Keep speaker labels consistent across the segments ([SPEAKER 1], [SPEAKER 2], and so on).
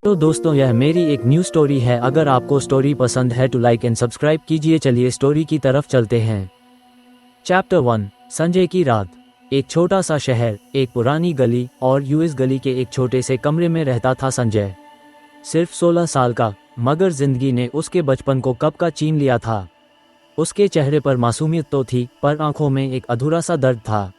[SPEAKER 1] तो दोस्तों यह मेरी एक न्यू स्टोरी है। अगर आपको स्टोरी पसंद है तो लाइक एंड सब्सक्राइब कीजिए। चलिए स्टोरी की तरफ चलते हैं। चैप्टर 1। संजय की रात। एक छोटा सा शहर, एक पुरानी गली और यूएस गली के एक छोटे से कमरे में रहता था संजय। सिर्फ 16 साल का, मगर जिंदगी ने उसके बचपन को कब का छीन लिया था। उसके चेहरे पर मासूमियत तो थी, पर आंखों में एक अधूरा सा दर्द था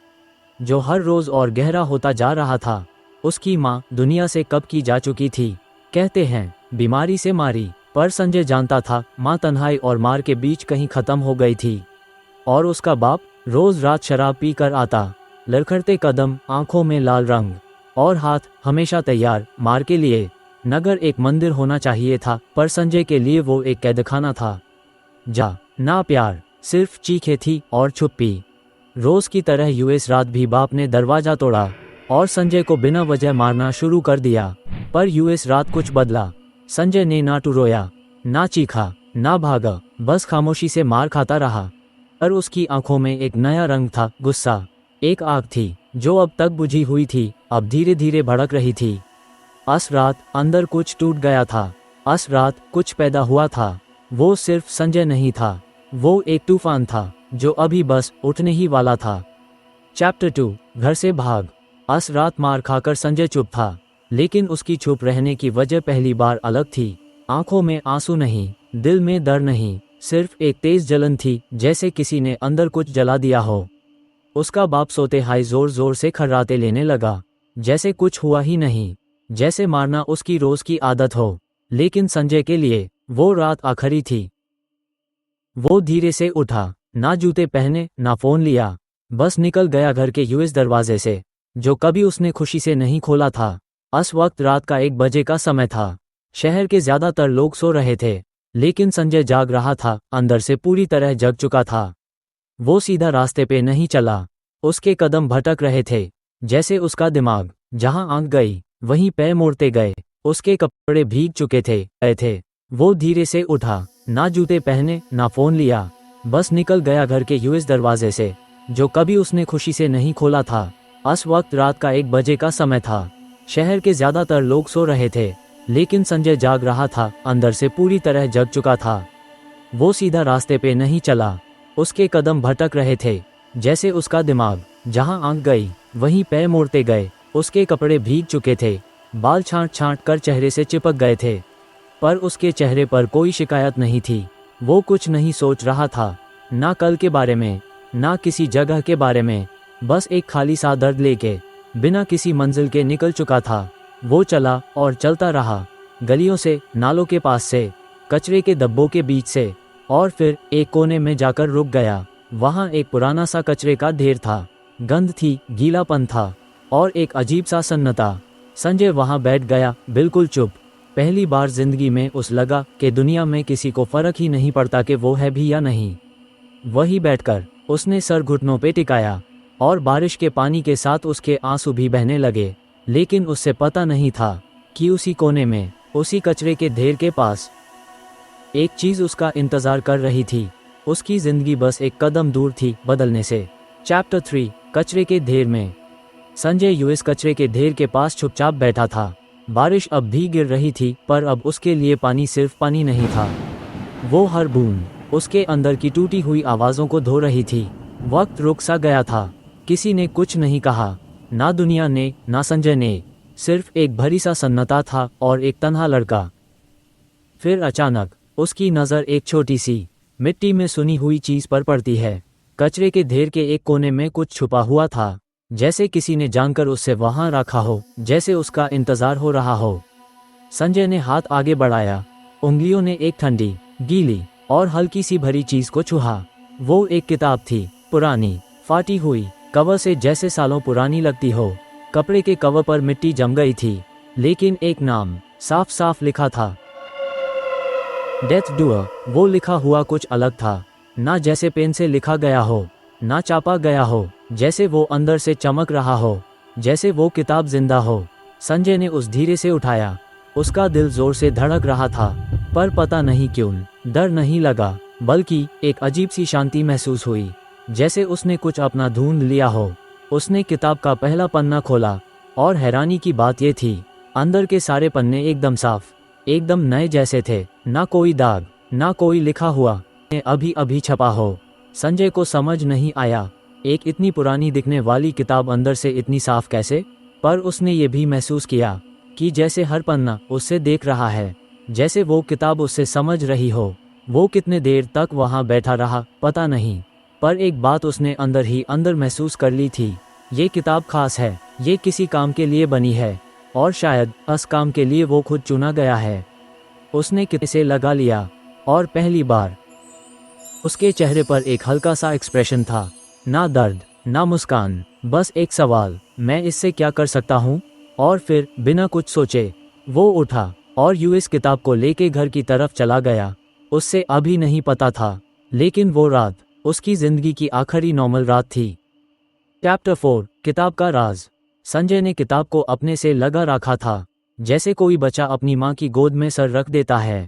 [SPEAKER 1] जो हर रोज और गहरा होता जा रहा था। उसकी माँ दुनिया से कब की जा चुकी थी। कहते हैं बीमारी से मारी, पर संजय जानता था माँ तन्हाई और मार के बीच कहीं खत्म हो गई थी। और उसका बाप रोज रात शराब पी कर आता, लड़खड़ते कदम, आंखों में लाल रंग और हाथ हमेशा तैयार मार के लिए। नगर एक मंदिर होना चाहिए था, पर संजय के लिए वो एक कैदखाना था। ना प्यार, सिर्फ चीखें थी और छुप्पी। रोज की तरह यूएस रात भी बाप ने दरवाजा तोड़ा और संजय को बिना वजह मारना शुरू कर दिया। पर यूएस रात कुछ बदला। संजय ने ना तो रोया, ना चीखा, ना भागा, बस खामोशी से मार खाता रहा। पर उसकी आंखों में एक नया रंग था, गुस्सा। एक आग थी जो अब तक बुझी हुई थी, अब धीरे धीरे भड़क रही थी। अस रात अंदर कुछ टूट गया था। अस रात कुछ पैदा हुआ था। वो सिर्फ संजय नहीं था, वो एक तूफान था जो अभी बस उठने ही वाला था। चैप्टर 2। घर से भाग। अस रात मार खाकर संजय चुप था, लेकिन उसकी चुप रहने की वजह पहली बार अलग थी। आंखों में आंसू नहीं, दिल में डर नहीं, सिर्फ एक तेज जलन थी, जैसे किसी ने अंदर कुछ जला दिया हो। उसका बाप सोते हाई जोर जोर से खर्राटे लेने लगा, जैसे कुछ हुआ ही नहीं, जैसे मारना उसकी रोज की आदत हो। लेकिन संजय के लिए वो रात आखिरी थी। वो धीरे से उठा, ना जूते पहने, ना फोन लिया, बस निकल गया घर के यूएस दरवाजे से, जो कभी उसने खुशी से नहीं खोला था। उस वक्त रात का 1 बजे का समय था। शहर के ज्यादातर लोग सो रहे थे, लेकिन संजय जाग रहा था, अंदर से पूरी तरह जग चुका था। वो सीधा रास्ते पे नहीं चला, उसके कदम भटक रहे थे, जैसे उसका दिमाग जहां आंख गई वहीं पैर मोड़ते गए। उसके कपड़े भीग चुके थे। वो धीरे से उठा, ना जूते पहने, ना फोन लिया, बस निकल गया घर के यूएस दरवाजे से, जो कभी उसने खुशी से नहीं खोला था। उस वक्त रात का 1 बजे का समय था। शहर के ज्यादातर लोग सो रहे थे, लेकिन संजय जाग रहा था, अंदर से पूरी तरह जग चुका था। वो सीधा रास्ते पे नहीं चला, उसके कदम भटक रहे थे, जैसे उसका दिमाग जहां आंख गई वहीं पैर मोड़ते गए। उसके कपड़े भीग चुके थे, बाल छांट छांट कर चेहरे से चिपक गए थे, पर उसके चेहरे पर कोई शिकायत नहीं थी। वो कुछ नहीं सोच रहा था, ना कल के बारे में, ना किसी जगह के बारे में, बस एक खाली सा दर्द लेके बिना किसी मंजिल के निकल चुका था। वो चला और चलता रहा, गलियों से, नालों के पास से, कचरे के डब्बों के बीच से, और फिर एक कोने में जाकर रुक गया। वहाँ एक पुराना सा कचरे का ढेर था, गंध थी, गीलापन था और एक अजीब सा सन्नाटा। संजय वहाँ बैठ गया, बिल्कुल चुप। पहली बार जिंदगी में उस लगा कि दुनिया में किसी को फर्क ही नहीं पड़ता कि वो है भी या नहीं। वही बैठकर उसने सर घुटनों पे टिकाया और बारिश के पानी के साथ उसके आंसू भी बहने लगे। लेकिन उससे पता नहीं था कि उसी कोने में, उसी कचरे के ढेर के पास, एक चीज उसका इंतजार कर रही थी। उसकी जिंदगी बस एक कदम दूर थी बदलने से। चैप्टर 3। कचरे के ढेर में। संजय यूएस कचरे के ढेर के पास चुपचाप बैठा था। बारिश अब भी गिर रही थी, पर अब उसके लिए पानी सिर्फ पानी नहीं था। वो हर बूंद उसके अंदर की टूटी हुई आवाज़ों को धो रही थी। वक्त रुक सा गया था। किसी ने कुछ नहीं कहा, ना दुनिया ने, ना संजय ने। सिर्फ एक भरी सा सन्नाटा था और एक तन्हा लड़का। फिर अचानक उसकी नज़र एक छोटी सी, मिट्टी में सुनी हुई चीज़ पर पड़ती है। कचरे के ढेर के एक कोने में कुछ छुपा हुआ था, जैसे किसी ने जानकर उसे वहां रखा हो, जैसे उसका इंतजार हो रहा हो। संजय ने हाथ आगे बढ़ाया, उंगलियों ने एक ठंडी, गीली और हल्की सी भरी चीज को छुआ। वो एक किताब थी, पुरानी, फाटी हुई कवर से, जैसे सालों पुरानी लगती हो। कपड़े के कवर पर मिट्टी जम गई थी, लेकिन एक नाम साफ साफ लिखा था, डेथ डूअर। वो लिखा हुआ कुछ अलग था, ना जैसे पेन से लिखा गया हो, ना चापा गया हो, जैसे वो अंदर से चमक रहा हो, जैसे वो किताब जिंदा हो। संजय ने उस धीरे से उठाया। उसका दिल जोर से धड़क रहा था, पर पता नहीं क्यों डर नहीं लगा, बल्कि एक अजीब सी शांति महसूस हुई, जैसे उसने कुछ अपना ढूंढ लिया हो। उसने किताब का पहला पन्ना खोला और हैरानी की बात यह थी, अंदर के सारे पन्ने एकदम साफ, एकदम नए जैसे थे, ना कोई दाग, ना कोई लिखा हुआ अभी अभी छपा हो। संजय को समझ नहीं आया, एक इतनी पुरानी दिखने वाली किताब अंदर से इतनी साफ कैसे? पर उसने ये भी महसूस किया कि जैसे हर पन्ना उससे देख रहा है, जैसे वो किताब उससे समझ रही हो। वो कितने देर तक वहाँ बैठा रहा पता नहीं, पर एक बात उसने अंदर ही अंदर महसूस कर ली थी, ये किताब खास है, ये किसी काम के लिए बनी है और शायद उस काम के लिए वो खुद चुना गया है। उसने किसे लगा लिया और पहली बार उसके चेहरे पर एक हल्का सा एक्सप्रेशन था, ना दर्द ना मुस्कान, बस एक सवाल, मैं इससे क्या कर सकता हूँ? और फिर बिना कुछ सोचे वो उठा और यूएस किताब को लेके घर की तरफ चला गया। उससे अभी नहीं पता था, लेकिन वो रात उसकी जिंदगी की आखिरी नॉर्मल रात थी। चैप्टर 4 किताब का राज। संजय ने किताब को अपने से लगा रखा था, जैसे कोई बच्चा अपनी माँ की गोद में सर रख देता है।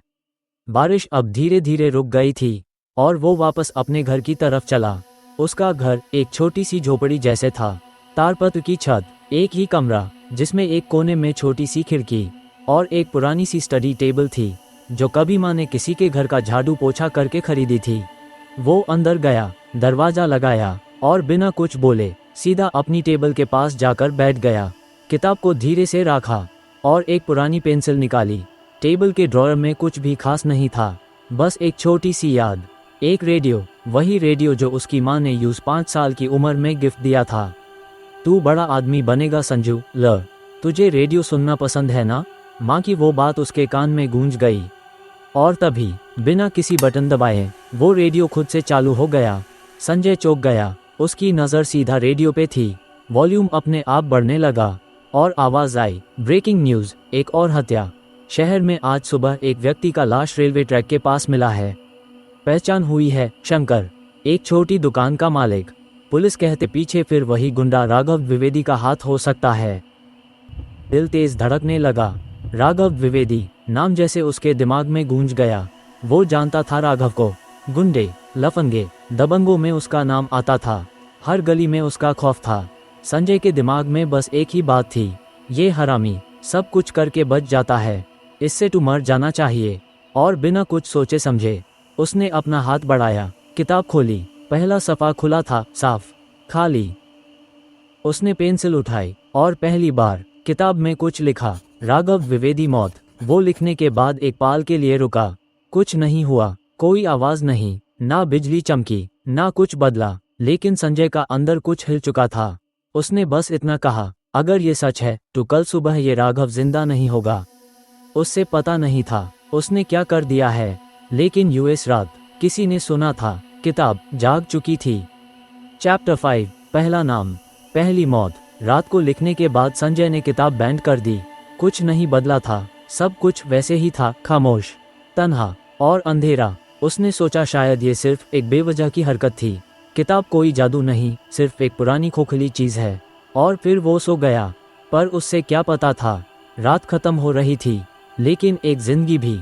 [SPEAKER 1] बारिश अब धीरे धीरे रुक गई थी और वो वापस अपने घर की तरफ चला। उसका घर एक छोटी सी झोपड़ी जैसे था, तारपत्र की छत, एक ही कमरा जिसमें एक कोने में छोटी सी खिड़की और एक पुरानी सी स्टडी टेबल थी, जो कभी माँ ने किसी के घर का झाड़ू पोछा करके खरीदी थी। वो अंदर गया, दरवाजा लगाया और बिना कुछ बोले सीधा अपनी टेबल के पास जाकर बैठ गया। किताब को धीरे से रखा और एक पुरानी पेंसिल निकाली। टेबल के ड्रॉअर में कुछ भी खास नहीं था, बस एक छोटी सी याद, एक रेडियो, वही रेडियो जो उसकी माँ ने यूज 5 साल की उम्र में गिफ्ट दिया था। तू बड़ा आदमी बनेगा संजू, तुझे रेडियो सुनना पसंद है ना? माँ की वो बात उसके कान में गूंज गई और तभी बिना किसी बटन दबाए वो रेडियो खुद से चालू हो गया। संजय चौंक गया, उसकी नज़र सीधा रेडियो पे थी। वॉल्यूम अपने आप बढ़ने लगा और आवाज़ आई, ब्रेकिंग न्यूज़, एक और हत्या। शहर में आज सुबह एक व्यक्ति का लाश रेलवे ट्रैक के पास मिला है। पहचान हुई है, शंकर, एक छोटी दुकान का मालिक। पुलिस कहते पीछे फिर वही गुंडा राघव द्विवेदी का हाथ हो सकता है। दिल तेज धड़कने लगा। राघव द्विवेदी नाम जैसे उसके दिमाग में गूंज गया। वो जानता था राघव को, गुंडे, लफंगे, दबंगों में उसका नाम आता था, हर गली में उसका खौफ था। संजय के दिमाग में बस एक ही बात थी, ये हरामी सब कुछ करके बच जाता है, इससे तू मर जाना चाहिए। और बिना कुछ सोचे समझे उसने अपना हाथ बढ़ाया, किताब खोली। पहला सफ़ा खुला था, साफ, खाली। उसने पेंसिल उठाई और पहली बार किताब में कुछ लिखा, राघव द्विवेदी मौत। वो लिखने के बाद एक पाल के लिए रुका। कुछ नहीं हुआ, कोई आवाज़ नहीं, ना बिजली चमकी, ना कुछ बदला, लेकिन संजय का अंदर कुछ हिल चुका था। उसने बस इतना कहा, अगर ये सच है तो कल सुबह ये राघव जिंदा नहीं होगा। उससे पता नहीं था उसने क्या कर दिया है, लेकिन यूएस रात किसी ने सुना था, किताब जाग चुकी थी। चैप्टर 5 पहला नाम, पहली मौत। रात को लिखने के बाद संजय ने किताब बैंड कर दी। कुछ नहीं बदला था, सब कुछ वैसे ही था, खामोश, तन्हा और अंधेरा। उसने सोचा शायद ये सिर्फ एक बेवजह की हरकत थी। किताब कोई जादू नहीं, सिर्फ एक पुरानी खोखली चीज़ है। और फिर वो सो गया। पर उससे क्या पता था, रात खत्म हो रही थी, लेकिन एक जिंदगी भी।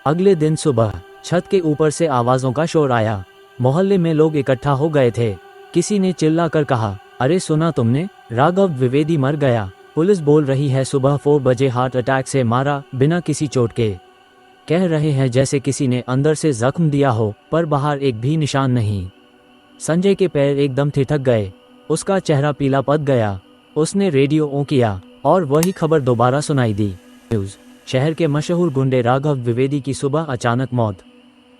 [SPEAKER 1] अगले दिन सुबह छत के ऊपर से आवाज़ों का शोर आया। मोहल्ले में लोग इकट्ठा हो गए थे। किसी ने चिल्लाकर कहा, अरे सुना तुमने, राघव द्विवेदी मर गया। पुलिस बोल रही है सुबह 4 बजे हार्ट अटैक से मारा, बिना किसी चोट के। कह रहे हैं जैसे किसी ने अंदर से जख्म दिया हो, पर बाहर एक भी निशान नहीं। संजय के पैर एकदम ठिठक गए, उसका चेहरा पीला पड़ गया। उसने रेडियो ऑन किया और वही खबर दोबारा सुनाई दी। न्यूज़, शहर के मशहूर गुंडे राघव द्विवेदी की सुबह अचानक मौत।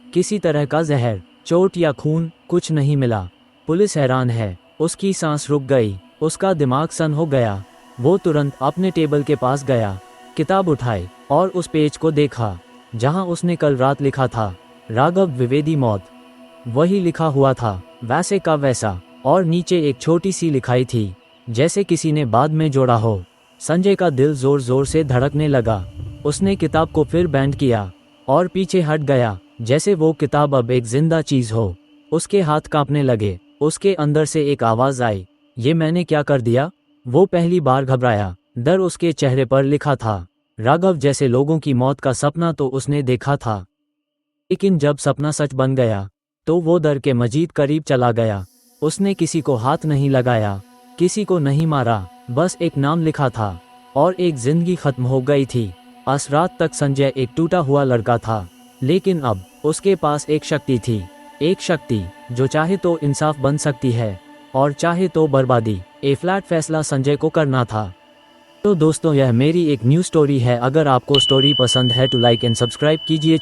[SPEAKER 1] किसी तरह का जहर, चोट या खून, कुछ नहीं मिला। पुलिस हैरान है। उसकी सांस रुक गई, उसका दिमाग सन हो गया। वो तुरंत अपने टेबल के पास गया, किताब उठाई और उस पेज को देखा जहां उसने कल रात लिखा था, राघव द्विवेदी मौत। वही लिखा हुआ था, वैसे का वैसा, और नीचे एक छोटी सी लिखाई थी, जैसे किसी ने बाद में जोड़ा हो। संजय का दिल जोर जोर से धड़कने लगा। उसने किताब को फिर बैंड किया और पीछे हट गया, जैसे वो किताब अब एक जिंदा चीज हो। उसके हाथ कांपने लगे। उसके अंदर से एक आवाज आई, ये मैंने क्या कर दिया? वो पहली बार घबराया। डर उसके चेहरे पर लिखा था। राघव जैसे लोगों की मौत का सपना तो उसने देखा था, लेकिन जब सपना सच बन गया तो वो डर के मजीद करीब चला गया। उसने किसी को हाथ नहीं लगाया, किसी को नहीं मारा, बस एक नाम लिखा था, और एक जिंदगी खत्म हो गई थी। उस रात तक संजय एक टूटा हुआ लड़का था, लेकिन अब उसके पास एक शक्ति थी, एक शक्ति जो चाहे तो इंसाफ बन सकती है और चाहे तो बर्बादी। ए फ्लैट फैसला संजय को करना था। तो दोस्तों, यह मेरी एक न्यू स्टोरी है। अगर आपको स्टोरी पसंद है तो लाइक एंड सब्सक्राइब कीजिए।